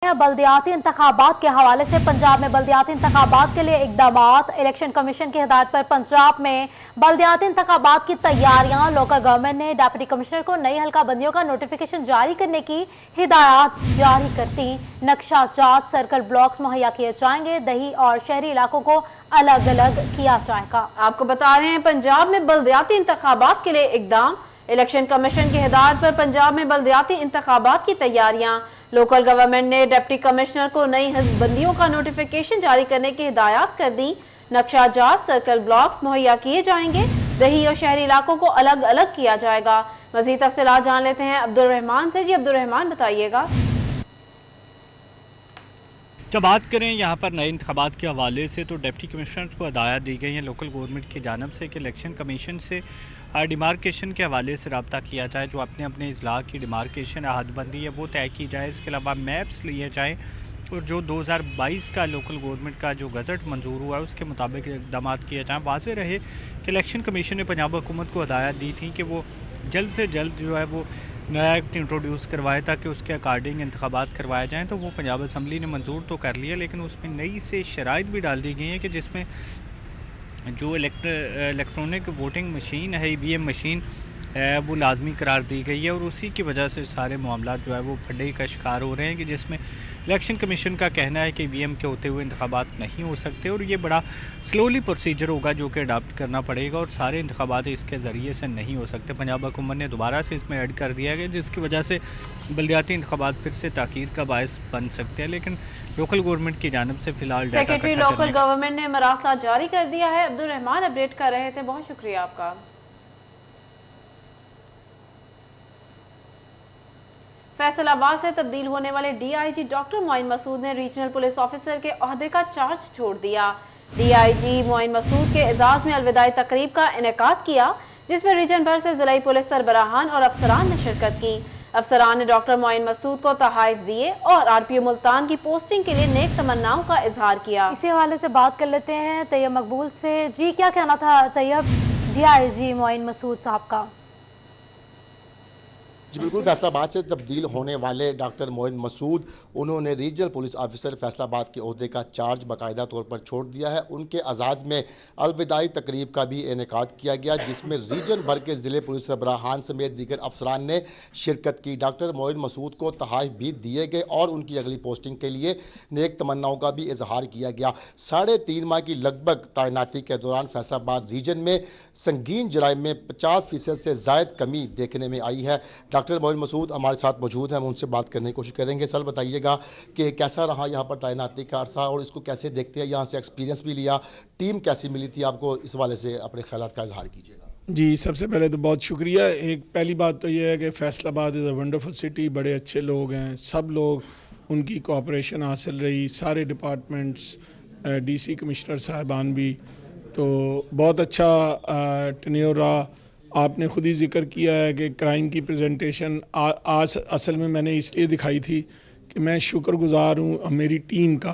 हैं बल्दियाती इंतखाबात के हवाले से। पंजाब में बल्दियाती इंतखाबात के लिए इकदामात। इलेक्शन कमीशन की हिदायत पर पंजाब में बल्दियाती इंतखाबात की तैयारियां। लोकल गवर्नमेंट ने डिप्टी कमिश्नर को नई हल्का बंदियों का नोटिफिकेशन जारी करने की हिदायत जारी करती। नक्शा जात सर्कल ब्लॉक्स मुहैया किए जाएंगे। दही और शहरी इलाकों को अलग अलग किया जाएगा। आपको बता रहे हैं पंजाब में बल्दियाती इंतखाबात के लिए इकदाम। इलेक्शन कमीशन की हिदायत पर पंजाब में बल्दियाती इंतखाबात की तैयारियां। लोकल गवर्नमेंट ने डिप्टी कमिश्नर को नई हल्काबंदियों का नोटिफिकेशन जारी करने की हिदायत कर दी। नक्शा जात सर्कल ब्लॉक्स मुहैया किए जाएंगे। दही और शहरी इलाकों को अलग अलग किया जाएगा। मजीद तफसीलात जान लेते हैं अब्दुल रहमान से। जी अब्दुल रहमान, बताइएगा। जब बात करें यहाँ पर नए इंतखाबात के हवाले से तो डिप्टी कमिश्नर को हिदायत दी गई है लोकल गवर्नमेंट की जानिब से कि इलेक्शन कमीशन से डिमार्केशन के हवाले से रब्ता किया जाए। जो अपने अपने इजलाक की डिमार्केशन है, हदबंदी है, वो तय की जाए। इसके अलावा मैप्स लिए जाएँ और जो 2022 का लोकल गवर्नमेंट का जो गजट मंजूर हुआ है उसके मुताबिक इकदाम किए जाएँ। वाज़ेह रहे कि इलेक्शन कमीशन ने पंजाब हुकूमत को हिदायत दी थी कि वो जल्द से जल्द जो है वो नया एक्ट इंट्रोड्यूस करवाए ताकि उसके अकॉर्डिंग इंतखाबात करवाए जाएँ। तो वो पंजाब असम्बली ने मंजूर तो कर लिया, लेकिन उसमें नई से शराइत भी डाल दी गई हैं कि जिसमें जो इलेक्ट्रॉनिक वोटिंग मशीन है, EVM मशीन वो लाजमी करार दी गई है। और उसी की वजह से सारे मामला जो है वो फड्डे का शिकार हो रहे हैं कि जिसमें इलेक्शन कमीशन का कहना है कि EVM के होते हुए इंतखाबात नहीं हो सकते और ये बड़ा स्लोली प्रोसीजर होगा जो कि अडाप्ट करना पड़ेगा और सारे इंतखाबात इसके ज़रिए से नहीं हो सकते। पंजाब हुकूमत ने दोबारा से इसमें ऐड कर दिया गया जिसकी वजह से बल्दियाती इंतखाबात फिर से ताकीर का बायस बन सकते हैं। लेकिन लोकल गवर्नमेंट की जानिब से फिलहाल सेक्रेटरी लोकल गवर्नमेंट ने मरासला जारी कर दिया है। अब्दुल रहमान अपडेट कर रहे थे, बहुत शुक्रिया आपका। फैसलाबाद से तब्दील होने वाले DIG डॉक्टर मोइन मसूद ने रीजनल पुलिस ऑफिसर के ओहदे का चार्ज छोड़ दिया। DIG मोइन मसूद के एजाज में अलविदाई तकरीब का इनेकाद किया जिसमें रीजन भर से जिला पुलिस सरबराहान और अफसरान ने शिरकत की। अफसरान ने डॉक्टर मोइन मसूद को तहाइफ दिए और RPO मुल्तान की पोस्टिंग के लिए नेक तमन्नाओं का इजहार किया। इसी हवाले से बात कर लेते हैं तैयब मकबूल से। जी क्या कहना था तैयब DIG मोइन मसूद साहब का? जी बिल्कुल, फैसलाबाद से तब्दील होने वाले डॉक्टर मोइन मसूद उन्होंने रीजनल पुलिस ऑफिसर फैसलाबाद के ओहदे का चार्ज बाकायदा तौर पर छोड़ दिया है। उनके एजाज़ में अलविदाई तकरीब का भी इनेकाद किया गया जिसमें रीजन भर के ज़िले पुलिस सरबराहान समेत दीगर अफसरान ने शिरकत की। डॉक्टर मोइन मसूद को तहाइफ भी दिए गए और उनकी अगली पोस्टिंग के लिए नेक तमन्नाओं का भी इजहार किया गया। 3.5 माह की लगभग तैनाती के दौरान फैसलाबाद रीजन में संगीन जराइम में 50% से ज़ायद कमी देखने में आई है। डॉक्टर मोइन मसूद हमारे साथ मौजूद हैं, हम उनसे बात करने की कोशिश करेंगे। सर बताइएगा कि कैसा रहा यहाँ पर तैनाती का अरसा और इसको कैसे देखते हैं, यहाँ से एक्सपीरियंस भी लिया, टीम कैसी मिली थी आपको, इस वाले से अपने ख्यालात का इजहार कीजिएगा। जी सबसे पहले तो बहुत शुक्रिया। एक पहली बात तो ये है कि Faisalabad is a wonderful city, बड़े अच्छे लोग हैं, सब लोग उनकी कोऑपरेशन हासिल रही, सारे डिपार्टमेंट्स, DC कमिश्नर साहबान भी, तो बहुत अच्छा टेन्योर रहा। आपने खुद ही जिक्र किया है कि क्राइम की प्रेजेंटेशन आज असल में मैंने इसलिए दिखाई थी कि मैं शुक्रगुजार हूँ मेरी टीम का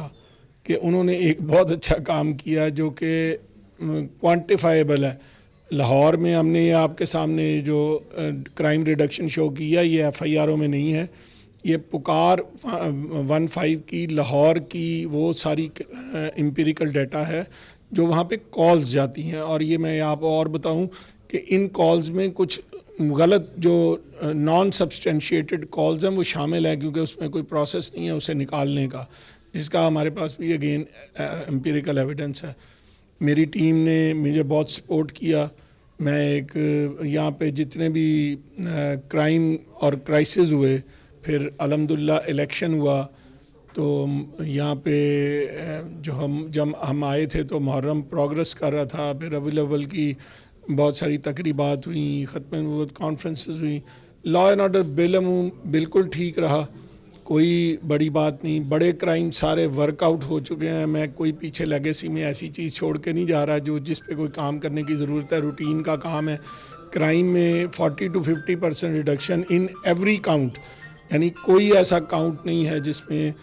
कि उन्होंने एक बहुत अच्छा काम किया जो कि क्वांटिफाइबल है। लाहौर में हमने ये आपके सामने जो क्राइम रिडक्शन शो किया, ये FIR में नहीं है, ये पुकार 15 की लाहौर की वो सारी एम्पिरिकल डाटा है जो वहाँ पे कॉल्स जाती हैं। और ये मैं आपको और बताऊं कि इन कॉल्स में कुछ गलत जो नॉन सब्सटेंशिएटेड कॉल्स हैं वो शामिल है क्योंकि उसमें कोई प्रोसेस नहीं है उसे निकालने का, जिसका हमारे पास भी अगेन एम्पिरिकल एविडेंस है। मेरी टीम ने मुझे बहुत सपोर्ट किया। मैं एक यहाँ पे जितने भी क्राइम और क्राइसिस हुए, फिर अल्हम्दुलिल्लाह इलेक्शन हुआ, तो यहाँ पे जब हम आए थे तो मुहर्रम प्रोग्रेस कर रहा था, फिर रबीउल अव्वल की बहुत सारी तकरीबात हुई, ख़त्म नबूवत कॉन्फ्रेंसेस हुई, लॉ एंड ऑर्डर बिल्कुल ठीक रहा, कोई बड़ी बात नहीं। बड़े क्राइम सारे वर्कआउट हो चुके हैं। मैं कोई पीछे लेगेसी में ऐसी चीज़ छोड़ के नहीं जा रहा जो जिस पे कोई काम करने की ज़रूरत है, रूटीन का काम है। क्राइम में 40 to 50% reduction in every count, यानी कोई ऐसा काउंट नहीं है जिसमें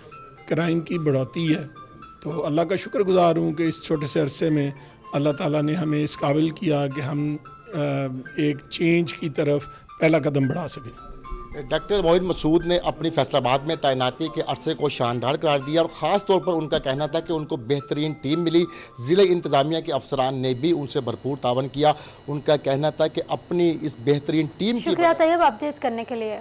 क्राइम की बढ़ोतरी है। तो अल्लाह का शुक्रगुजार हूँ कि इस छोटे से अरसे में अल्लाह ताला ने हमें इस काबिल किया कि हम एक चेंज की तरफ पहला कदम बढ़ा सकें। डॉक्टर मोहित मसूद ने अपनी फैसलाबाद में तैनाती के अरसे को शानदार करार दिया और ख़ास तौर पर उनका कहना था कि उनको बेहतरीन टीम मिली। ज़िले इंतज़ामिया के अफसरान ने भी उनसे भरपूर तावन किया। उनका कहना था कि अपनी इस बेहतरीन टीम की शुक्रिया तैयब अपडेट करने के लिए।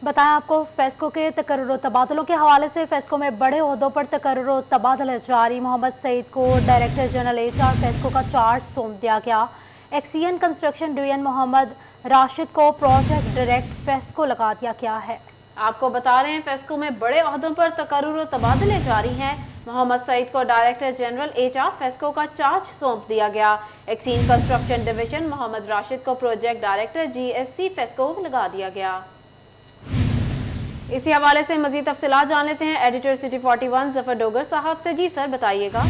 बताएं आपको फेस्को के तकर्रुर तबादलों के हवाले से फेस्को में बड़े ओहदों पर तकर्रुर तबादला जारी। मोहम्मद सईद को डायरेक्टर जनरल HR फेस्को का चार्ज सौंप दिया गया। XEN construction division Mohammad Rashid को प्रोजेक्ट डायरेक्टर फेस्को लगा दिया गया है। आपको बता रहे हैं फेस्को में बड़े ओहदों पर तकर्रुर तबादले जारी हैं। मोहम्मद सईद को डायरेक्टर जनरल HR फेस्को का चार्ज सौंप दिया गया। XEN construction division Mohammad Rashid को प्रोजेक्ट डायरेक्टर GSC फेस्को लगा दिया गया। इसी हवाले से मजीद तफसीलात जान लेते हैं एडिटर सिटी 41 जफर डोगर साहब से। जी सर बताइएगा।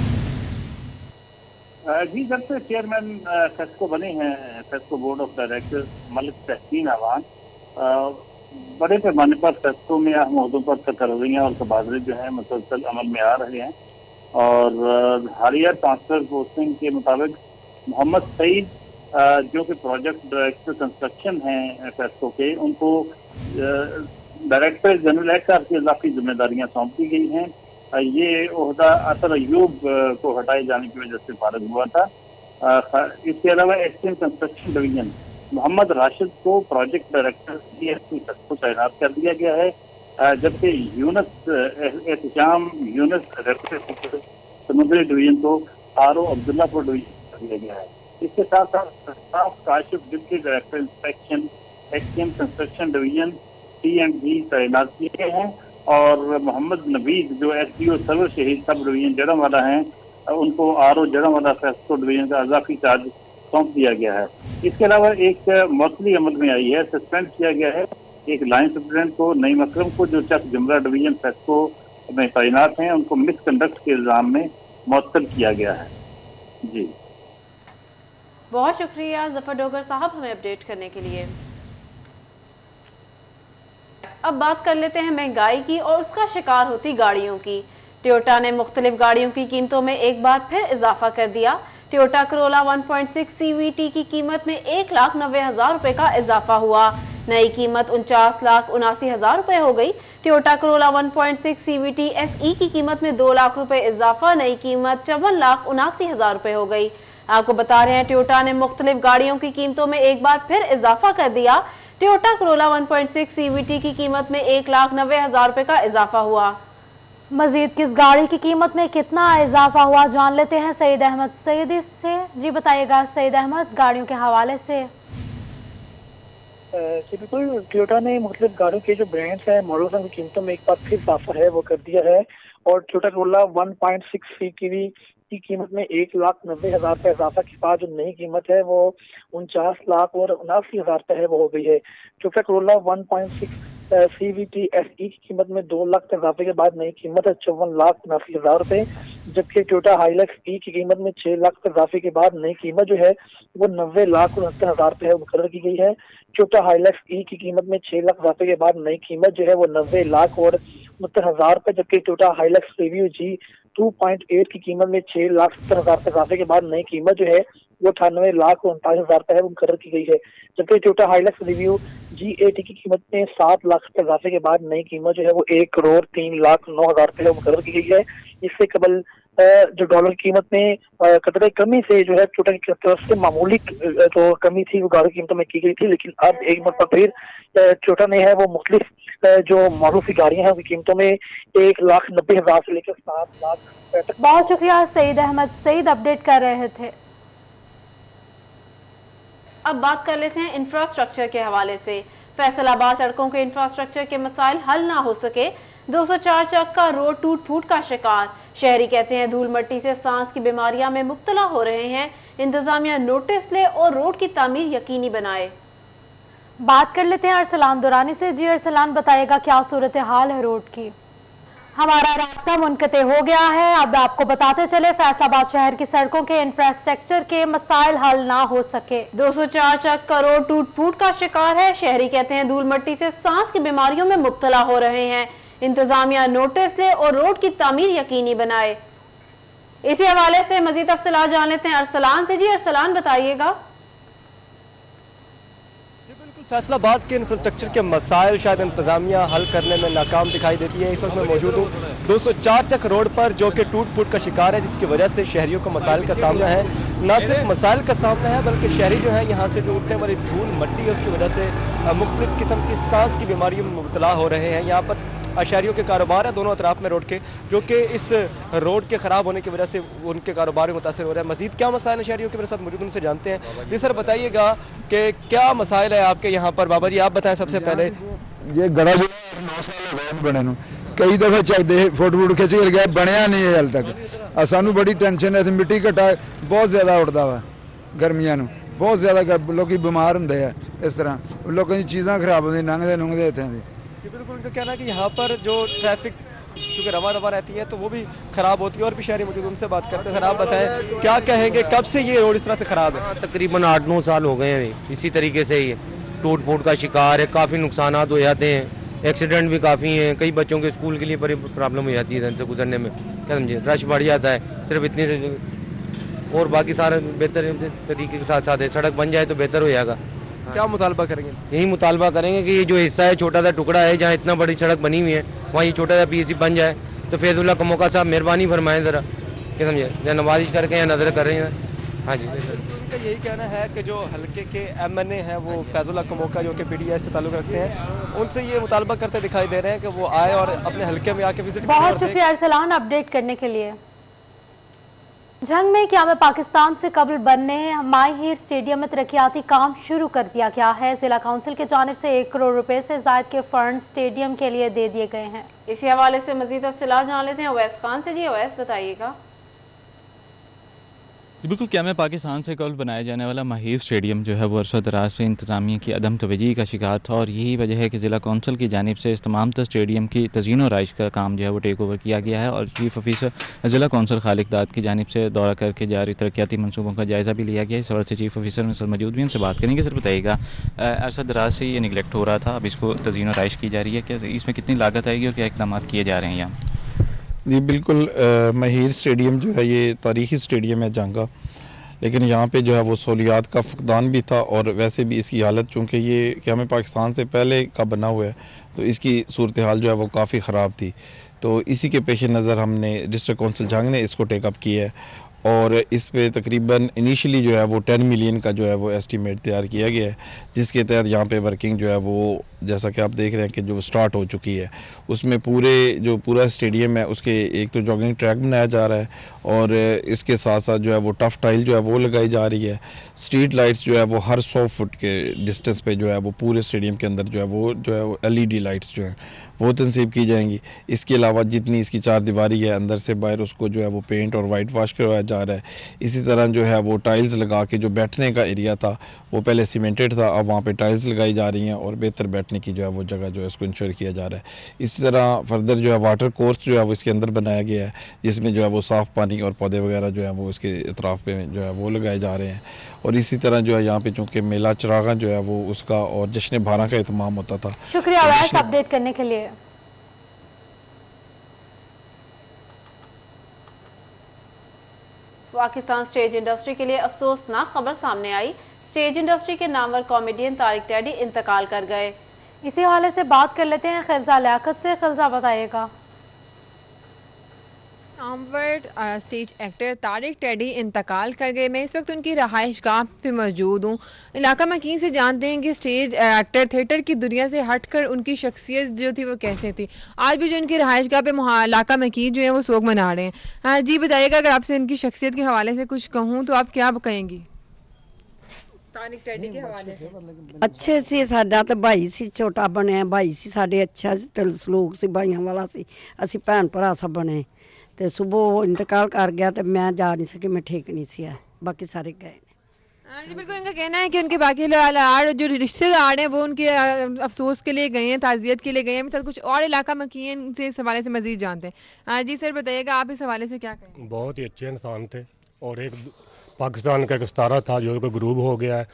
जी, जब से चेयरमैन फेस्को बने हैं FESCO board of directors Malik Tehseen Awan, बड़े पैमाने पर फेस्को में अहम ओहदों पर तकर्रियाँ और तबादले जो हैं मुसलसल अमल में आ रहे हैं। और हालिया ट्रांसफर पोस्टिंग के मुताबिक मोहम्मद सईद जो कि प्रोजेक्ट डायरेक्टर कंस्ट्रक्शन हैं फेस्को के, उनको डायरेक्टर जनरल HR की इजाफी जिम्मेदारियां सौंप दी गई हैं। ये ओहदा अतर अयूब को हटाए जाने की वजह से फारग हुआ था। इसके अलावा XEN construction division Mohammad Rashid को प्रोजेक्ट डायरेक्टर GSC को तैनात कर दिया गया है, जबकि एहतशाम यूनुस समुद्री डिवीजन को RO अब्दुल्लापुर डिवीजन कर दिया गया है। इसके साथ साथ Kashif deputy director inspection XEN construction division C&D तैनात किए गए हैं और मोहम्मद नबीद जो SDO सर्वर शहीद सब डिवीजन जड़ावाला हैं, उनको RO जड़ावाला फेस्को डिवीजन का इजाफी चार्ज सौंप दिया गया है। इसके अलावा एक मौसली अमल में आई है, सस्पेंड किया गया है एक लाइन सुप्रीडेंट को, नईम अकरम को, जो चक जुमरा डिवीजन फेस्को में तैनात हैं, उनको मिसकंडक्ट के इल्जाम में मुअत्तल किया गया है। जी बहुत शुक्रिया जफर डोगर साहब हमें अपडेट करने के लिए। अब बात कर लेते हैं महंगाई की और उसका शिकार होती गाड़ियों की। टोयोटा ने मुख्तलिफ गाड़ियों की कीमतों में एक बार फिर इजाफा कर दिया। टोयोटा करोला 1.6 CVT की कीमत में 1,90,000 रुपए का इजाफा हुआ। नई कीमत 49,79,000 रुपए हो गई। टोयोटा करोला 1.6 CVT SE की कीमत में 2 लाख रुपए इजाफा, नई कीमत 54,79,000 रुपए हो गई। आपको बता रहे हैं टोयोटा ने मुख्तलिफ गाड़ियों की कीमतों में एक बार फिर इजाफा कर दिया। टोयोटा करोला 1.6 CVT की कीमत में 1,90,000 रुपए का इजाफा हुआ। मजीद किस गाड़ी की कीमत में कितना इजाफा हुआ जान लेते हैं सईद अहमद सईदी से। जी बताइएगा सईद अहमद, गाड़ियों के हवाले से। जी बिल्कुल, टोयोटा ने मुख्तलिफ गाड़ियों के जो ब्रांड्स हैं, मॉडल्स हैं, कीमतों में एक बार फिर इजाफा है वो कर दिया है। और टोयोटा करोला 1.6 CVT की कीमत में 1,90,000 रुपये इजाफा के बाद जो नई कीमत है वो 49,79,000 रुपये है वो हो गई है। टोयोटा करोला 1.6 CVT SE की कीमत में 2 लाख के इजाफे के बाद नई कीमत है 54,79,000 रुपये, जबकि टोयोटा हाइलक्स E की कीमत में 6 लाख के इजाफे के बाद नई कीमत जो है वो 90,69,000 रुपये है मुकर्रर की गई है। टोयोटा हाइलक्स E की कीमत में 6 लाख इजाफे के बाद नई कीमत जो है वो 90,69,000 रुपये, जबकि टोयोटा हाइलक्स रिव्यू G 2.8 की कीमत में 6,70,000 के इजाफे के बाद नई कीमत जो है वो 98,39,000 रुपये है वो मुकर्रर की गई है। जबकि टोयोटा हाइलक्स रिव्यू G80 की कीमत में 7 लाख के इजाफे के बाद नई कीमत जो है वो 1,03,09,000 रुपये है मुकर्रर की गई है। इससे कबल जो डॉलर की कीमत में कतरे कमी से जो है टोयोटा की तरफ से मामूली जो कमी थी वो गाड़ी की कीमतों में की गई थी, लेकिन अब एक मरतबा फिर टोयोटा ने है वो मुख्तलिफ जो मॉडल की गाड़ियां हैं उनकी कीमतों में 1,90,000 से लेकर 7 लाख तक। बहुत शुक्रिया सईद अहमद सईद, अपडेट कर रहे थे। अब बात कर लेते हैं इंफ्रास्ट्रक्चर के हवाले से। फैसलाबाद सड़कों के इंफ्रास्ट्रक्चर के मसाइल हल ना हो सके, 204 चक का रोड टूट फूट का शिकार। शहरी कहते हैं धूल मिट्टी से सांस की बीमारियां में मुब्तला हो रहे हैं। इंतजामिया नोटिस ले और रोड की तामीर यकीनी बनाए। बात कर लेते हैं अरसलान दुरानी से। जी अरसलान, बताएगा क्या सूरत हाल है रोड की। हमारा रास्ता मुनक़ते हो गया है। अब आपको बताते चले फैसलाबाद शहर की सड़कों के इंफ्रास्ट्रक्चर के मसाइल हल ना हो सके, 204 चक का रोड टूट फूट का शिकार है। शहरी कहते हैं धूल मिट्टी से सांस की बीमारियों में मुब्तला हो रहे हैं। इंतजामिया नोटिस ले और रोड की तामीर यकीनी बनाए। इसी हवाले से मजीद तफसीलात जान लेते हैं अरसलान से। जी अरसलान, बताइएगा। फैसलाबाद के इंफ्रास्ट्रक्चर के मसाइल शायद इंतजामिया हल करने में नाकाम दिखाई देती है। इस वक्त मैं मौजूद हूँ 204 चक रोड पर, जो कि टूट फूट का शिकार है, जिसकी वजह से शहरियों को मसाइल का सामना है। न सिर्फ मसाइल का सामना है, बल्कि शहरी जो है यहाँ से जो उठने वाली धूल मट्टी है, उसकी वजह से मुख्तलिफ किस्म की सांस की बीमारियों में मुब्तला हो रहे हैं। यहाँ पर शहरियों के कारोबार है दोनों अतराफ में रोड के, जो कि इस रोड के खराब होने की वजह से उनके कारोबार में मुतासर हो रहा है। मजीद क्या मसाइल है शहरियों के, मेरे साथ मौजूद उनसे जानते हैं। जी सर, बताइएगा कि क्या मसाइल है आपके यहाँ पर। बाबा जी आप बताएं सबसे पहले। ये गड़ा जो 9 साल हो गए बने, कई दफा चाहिए फोटो खिंच कर गया, बनया नहीं है हाल तक। सानू बड़ी टेंशन है, मिट्टी घटा बहुत ज्यादा उड़ता वा, गर्मियां बहुत ज्यादा लोग बीमार होंगे है। इस तरह लोगों की चीज़ां खराब होंगी लंघते नुंघते इतने। बिल्कुल, उनका कहना है कि यहाँ पर जो ट्रैफिक क्योंकि रवा रहती है तो वो भी खराब होती है। और भी शहरी मौजूद, उनसे बात करते हैं। सर आप बताएं क्या कहेंगे, कब से ये रोड इस तरह से खराब है? तकरीबन 8-9 साल हो गए हैं इसी तरीके से ही टूट फूट का शिकार है। काफ़ी नुकसान हो जाते हैं, एक्सीडेंट भी काफ़ी हैं। कई बच्चों के स्कूल के लिए बड़ी प्रॉब्लम हो जाती है इधर से गुजरने में, क्या समझे, रश बढ़ जाता है सिर्फ इतनी। और बाकी सारे बेहतर तरीके के साथ साथ है, सड़क बन जाए तो बेहतर हो जाएगा। क्या मुतालबा करेंगे? यही मुतालबा करेंगे कि ये जो हिस्सा है, छोटा सा टुकड़ा है, जहाँ इतना बड़ी सड़क बनी हुई है, वहाँ ये छोटा सा पीएससी बन जाए तो फैजुल्ला कमोका साहब मेहरबानी फरमाएं ज़रा, क्या समझे, या नवाजिश करके या नजर कर रहे हैं। हाँ जी, उनका यही कहना है कि जो हल्के के MNA हैं वो फैजुल्ला कमोका, जो कि PDS से ताल्लुक रखते हैं, उनसे ये मुतालबा करते दिखाई दे रहे हैं कि वो आए और अपने हल्के में आके विजिट। बहुत शुक्रिया अरसलान अपडेट करने के लिए। जंग में क़याम पाकिस्तान से कबल बनने माई हीर स्टेडियम में तरक्याती काम शुरू कर दिया गया है। जिला काउंसिल की जानिब से 1 करोड़ रुपए से ज़ायद के फंड स्टेडियम के लिए दे दिए गए हैं। इसी हवाले से मजीद तफसीलात जान लेते हैं अवैस खान से। जी अवैस, बताइएगा। बिल्कुल, क़याम पाकिस्तान से कबल बनाया जाने वाला माहिर स्टेडियम जो है वो अरसा दराज से इंतजामिया की अदम तवज्जोही का शिकार था, और यही वजह है कि ज़िला कौंसल की जानिब से इस तमाम तर स्टेडियम की तज़ीन और आइश का काम जो है वो टेक ओवर किया गया है। और चीफ ऑफिसर ज़िला कौंसल खालिक दाद की जानिब से दौरा करके जारी तरक्याती मनसूबों का जायज़ा भी लिया गया। इस हवाले से चीफ ऑफिसर में सर मौजूद भी, उनसे बात करेंगे। सर बताइएगा, अरसा दराज से ये निगलेक्ट हो रहा था, अब इसको तज़ीन और आइश की जा रही है, क्या इसमें कितनी लागत आएगी और क्या इकदाम किए जा रहे हैं यहाँ? जी बिल्कुल, माहिर स्टेडियम जो है ये तारीखी स्टेडियम है जंग का, लेकिन यहाँ पे जो है वो सहूलियात का फुकदान भी था, और वैसे भी इसकी हालत चूँकि ये क़याम पाकिस्तान से पहले का बना हुआ है तो इसकी सूरत हाल जो है वो काफ़ी ख़राब थी। तो इसी के पेश नज़र हमने डिस्ट्रिक्ट काउंसिल जंग ने इसको टेकअप किया है, और इस पे तकरीबन इनिशियली जो है वो 10 मिलियन का जो है वो एस्टीमेट तैयार किया गया है, जिसके तहत यहाँ पे वर्किंग जो है वो जैसा कि आप देख रहे हैं कि जो स्टार्ट हो चुकी है। उसमें पूरा स्टेडियम है उसके एक तो जॉगिंग ट्रैक बनाया जा रहा है, और इसके साथ साथ जो है वो टफ टाइल जो है वो लगाई जा रही है। स्ट्रीट लाइट्स जो है वो हर 100 फुट के डिस्टेंस पे जो है वो पूरे स्टेडियम के अंदर जो है वो LED लाइट्स जो है वो तनसीब की जाएंगी। इसके अलावा जितनी इसकी 4 दीवारी है अंदर से बाहर, उसको जो है वो पेंट और वाइट वॉश करवाया जा रहा है। इसी तरह जो है वो टाइल्स लगा के जो बैठने का एरिया था वो पहले सीमेंटेड था, अब वहाँ पे टाइल्स लगाई जा रही हैं और बेहतर बैठने की जो है वो जगह जो है उसको इंश्योर किया जा रहा है। इसी तरह फर्दर जो है वाटर कोर्स जो है वो इसके अंदर बनाया गया है, जिसमें जो है वो साफ़ पानी और पौधे वगैरह जो है वो इसके अतराफ़ पे जो है वो लगाए जा रहे हैं। और इसी तरह जो है यहाँ पे चूँकि मेला चरागा जो है वो उसका और जश्न भारा का एहतमाम होता था। शुक्रिया अवैस अपडेट करने के लिए। पाकिस्तान स्टेज इंडस्ट्री के लिए अफसोसनाक खबर सामने आई। स्टेज इंडस्ट्री के नामवर कॉमेडियन तारिक टेडी इंतकाल कर गए। इसी हवाले से बात कर लेते हैं खिलजा लियाकत से। खिलजा बताइएगा। Namvar stage actor Tariq teddy इंतकाल कर गए। मैं इस वक्त उनकी रहाइश गाह पे मौजूद हूँ। इलाका मकीन से जानते हैं कि स्टेज एक्टर थिएटर की दुनिया से हटकर उनकी शख्सियत जो थी वो कैसे थी। आज भी जो इनकी रहाइश गाह पे इलाका मकीन जो है वो सोग मना रहे हैं। हाँ जी, बताइएगा अगर आपसे इनकी शख्सियत के हवाले से कुछ कहूँ तो आप क्या कहेंगी? तारिक टेडी के हवाले से अच्छे से साडा तो भाई सी, छोटा बने भाई सी साडे, अच्छा दिल सलूक सी, भाइयों वाला सी, असी भैन भरा सब बने। तो सुबह वो इंतकाल कर गया तो मैं जा नहीं सकी, मैं ठीक नहीं सी, बाकी सारे गए। जी बिल्कुल, इनका कहना है कि उनके बाकी जो रिश्तेदार हैं वो उनके अफसोस के लिए गए हैं, ताज़ियत के लिए गए हैं। मिसाल कुछ और इलाका मकीन से इस हवाले से मजीद जानते हैं। जी सर बताइएगा, आप इस हवाले से क्या कहें? बहुत ही अच्छे इंसान थे और एक पाकिस्तान का एक सितारा था जो कि गुरूब हो गया है।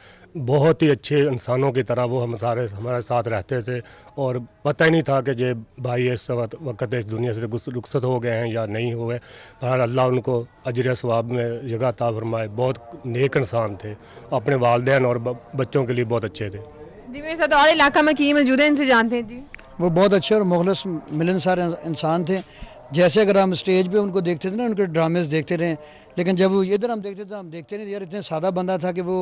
बहुत ही अच्छे इंसानों की तरह वो हमारे साथ रहते थे और पता ही नहीं था कि ये भाई इस वक्त इस दुनिया से रुखसत हो गए हैं या नहीं हुए। पर अल्लाह उनको अजर सवाब में जगह अता फरमाए। बहुत नेक इंसान थे, अपने वालिदैन और बच्चों के लिए बहुत अच्छे थे। जी मेरे साथ और इलाका में की मौजूद है, इनसे जानते हैं जी। वो बहुत अच्छे और मुखलिस मिलनसार इंसान थे। जैसे अगर हम स्टेज पे उनको देखते थे ना, उनके ड्रामेज देखते रहे, लेकिन जब वो इधर हम देखते थे हम देखते नहीं यार, इतने सादा बंदा था कि वो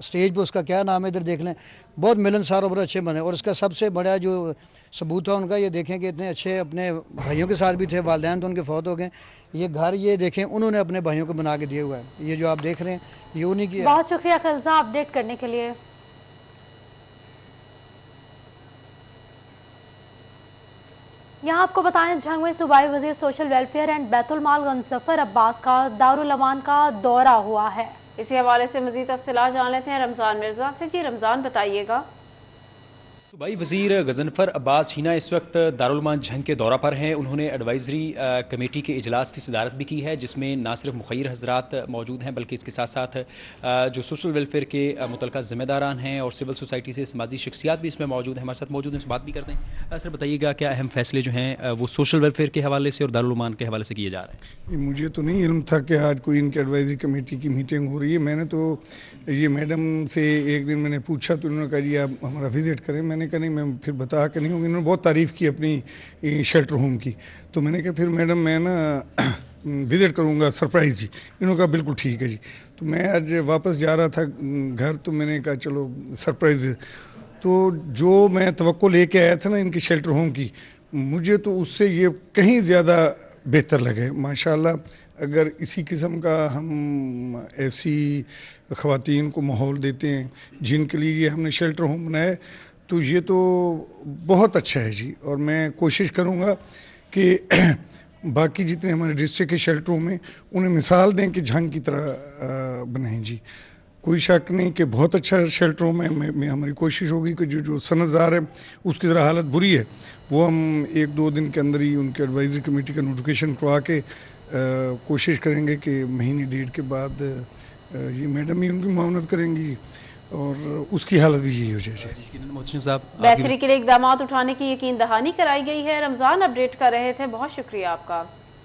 स्टेज पे उसका क्या नाम है इधर देख लें, बहुत मिलनसार और बहुत अच्छे बने। और इसका सबसे बड़ा जो सबूत था उनका, ये देखें कि इतने अच्छे अपने भाइयों के साथ भी थे, वालिदैन तो उनके फौत हो गए। ये घर ये देखें उन्होंने अपने भाइयों को बना के दिया हुआ है, ये जो आप देख रहे हैं ये उन्हीं की। बहुत शुक्रिया खिलजा अपडेट करने के लिए। यहाँ आपको बताएं, झंग में सूबाई वजीर सोशल वेलफेयर एंड बैतुल माल गंजफर अब्बास का दारुल अमान का दौरा हुआ है। इसी हवाले से मजीद तफसीलात जान लेते हैं रमजान मिर्जा से। जी रमजान बताइएगा। सूबाई वजीर गजनफर अब्बास हीना इस वक्त दारुल अमान झंग के दौरा पर हैं। उन्होंने एडवाइजरी कमेटी के इजलास की सदारत भी की है, जिसमें ना सिर्फ मुखैर हजरात मौजूद हैं बल्कि इसके साथ साथ जो सोशल वेलफेयर के मुतलका जिम्मेदारान हैं और सिविल सोसाइटी से समाजी शख्सियात भी इसमें मौजूद हैं, हमारे साथ मौजूद हैं, इस बात भी करते हैं। सर बताइएगा, क्या अहम फैसले जो हैं वो सोशल वेलफेयर के हवाले से और दारुल अमान के हवाले से किए जा रहे हैं? मुझे तो नहीं इल्म था कि आज कोई इनकी एडवाइजरी कमेटी की मीटिंग हो रही है। मैंने तो ये मैडम से एक दिन मैंने पूछा तो उन्होंने कहा जी आप हमारा विजिट करें। मैंने कहा नहीं, मैं फिर बता के नहीं होंगे। इन्होंने बहुत तारीफ़ की अपनी शेल्टर होम की, तो मैंने कहा फिर मैडम मैं ना विजिट करूंगा सरप्राइज जी। इन्होंने कहा बिल्कुल ठीक है जी। तो मैं आज वापस जा रहा था घर, तो मैंने कहा चलो सरप्राइज। तो जो मैं तवक्को लेके आया था ना इनकी शेल्टर होम की, मुझे तो उससे ये कहीं ज़्यादा बेहतर लगे माशाल्लाह। अगर इसी किस्म का हम ऐसी ख़वातीन को माहौल देते हैं जिनके लिए ये हमने शेल्टर होम बनाया, तो ये तो बहुत अच्छा है जी। और मैं कोशिश करूँगा कि बाकी जितने हमारे डिस्ट्रिक्ट के शेल्टरों में उन्हें मिसाल दें कि झंग की तरह बनाएं जी। कोई शक नहीं कि बहुत अच्छा शेल्टरों में हमारी कोशिश होगी कि जो सनतदार है उसकी ज़रा हालत बुरी है, वो हम 1-2 दिन के अंदर ही उनके एडवाइजरी कमेटी का नोटिफिकेशन करवा के कोशिश करेंगे कि महीने 1.5 के बाद ये मैडम ही उनकी मामलत करेंगी और उसकी हालत भी यही हो जाए। बेहतरी के लिए इकदाम उठाने की यकीन दहानी कराई गई है। रमजान अपडेट कर रहे थे, बहुत शुक्रिया आपका।